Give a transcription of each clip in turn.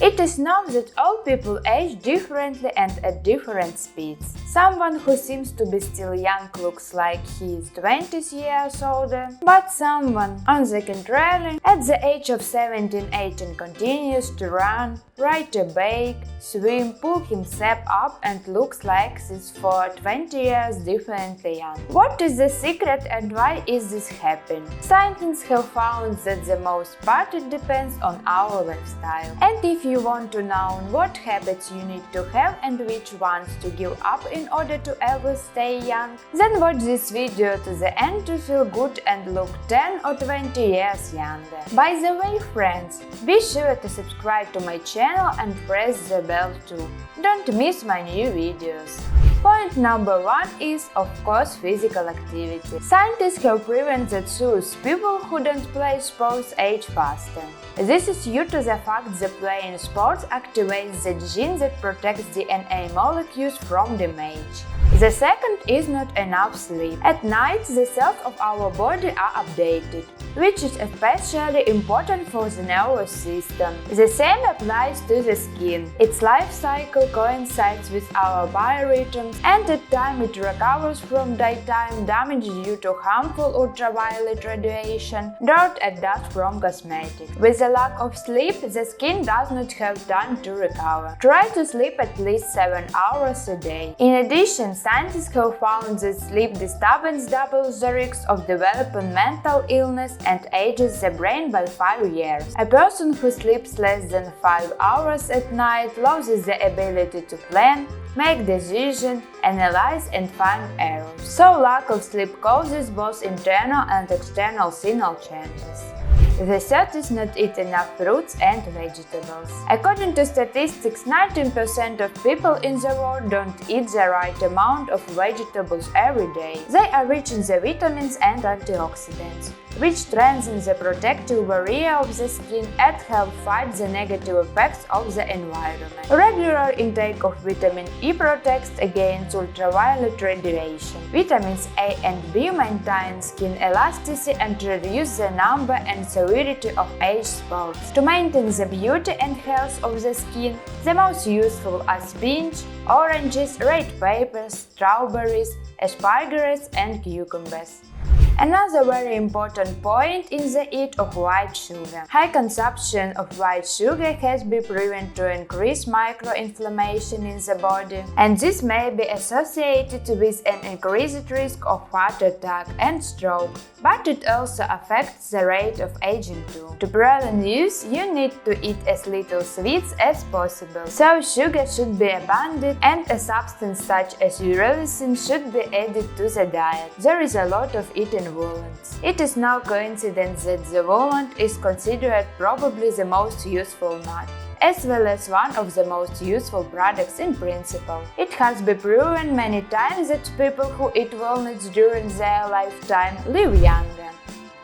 It is known that all people age differently and at different speeds. Someone who seems to be still young looks like he is 20 years older, but someone, on the contrary, at the age of 17-18 continues to run, ride a bike, swim, pull himself up and looks like he's for 20 years differently young. What is the secret and why is this happening? Scientists have found that the most part it depends on our lifestyle. And if you want to know what habits you need to have and which ones to give up in order to always stay young, then watch this video to the end to feel good and look 10 or 20 years younger. By the way, friends, be sure to subscribe to my channel and press the bell too. Don't miss my new videos. Point number 1 is, of course, physical activity. Scientists have proven that those people who don't play sports age faster. This is due to the fact that playing sports activates the gene that protects DNA molecules from damage. The second is not enough sleep. At night, the cells of our body are updated, which is especially important for the nervous system. The same applies to the skin. Its life cycle coincides with our biorhythms, and at times it recovers from daytime damage due to harmful ultraviolet radiation, dirt and dust from cosmetics. With a lack of sleep, the skin does not have time to recover. Try to sleep at least 7 hours a day. In addition, scientists have found that sleep disturbance doubles the risk of developing mental illness and ages the brain by 5 years. A person who sleeps less than 5 hours at night loses the ability to plan, make decisions, analyze and find errors. So lack of sleep causes both internal and external signal changes. The third is not eat enough fruits and vegetables. According to statistics, 19% of people in the world don't eat the right amount of vegetables every day. They are rich in the vitamins and antioxidants, which strengthen the protective barrier of the skin and help fight the negative effects of the environment. Regular intake of vitamin E protects against ultraviolet radiation. Vitamins A and B maintain skin elasticity and reduce the number and severity of age spots. To maintain the beauty and health of the skin, the most useful are spinach, oranges, red peppers, strawberries, asparagus and cucumbers. Another very important point is the eat of white sugar. High consumption of white sugar has been proven to increase microinflammation in the body, and this may be associated with an increased risk of heart attack and stroke, but it also affects the rate of aging too. To prevent use, you need to eat as little sweets as possible, so sugar should be abandoned and a substance such as uracil should be added to the diet. There is a lot of it in walnuts. It is no coincidence that the walnut is considered probably the most useful nut, as well as one of the most useful products in principle. It has been proven many times that people who eat walnuts during their lifetime live younger.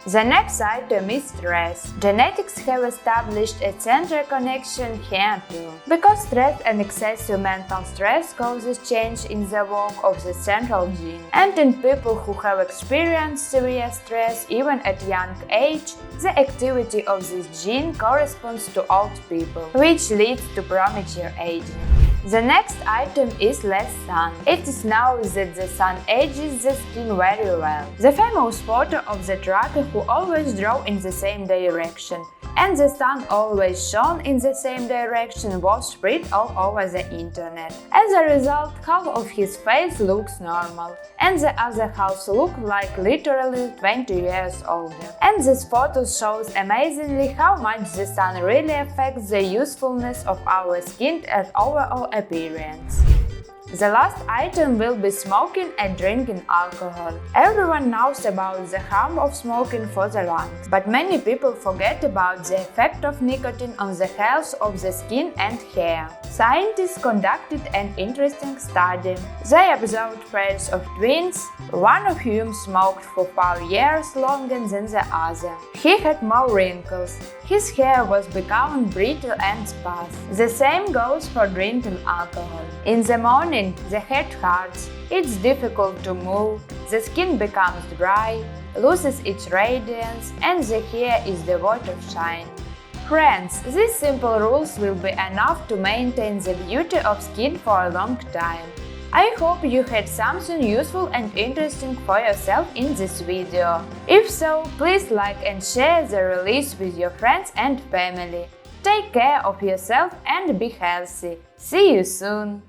The next item is stress. Genetics have established a central connection here too, because stress and excessive mental stress causes change in the work of the central gene. And in people who have experienced severe stress even at young age, the activity of this gene corresponds to old people, which leads to premature aging. The next item is less sun. It is known that the sun ages the skin very well. The famous photo of the trucker who always drove in the same direction and the sun always shone in the same direction was spread all over the internet. As a result, half of his face looks normal, and the other half looks like literally 20 years older. And this photo shows amazingly how much the sun really affects the usefulness of our skin and overall appearance. The last item will be smoking and drinking alcohol. Everyone knows about the harm of smoking for the lungs, but many people forget about the effect of nicotine on the health of the skin and hair. Scientists conducted an interesting study. They observed pairs of twins, one of whom smoked for 5 years longer than the other. He had more wrinkles. His hair was becoming brittle and sparse. The same goes for drinking alcohol. In the morning, the head hurts, it's difficult to move, the skin becomes dry, loses its radiance, and the hair is devoid of shine. Friends, these simple rules will be enough to maintain the beauty of skin for a long time. I hope you had something useful and interesting for yourself in this video. If so, please like and share the release with your friends and family. Take care of yourself and be healthy. See you soon!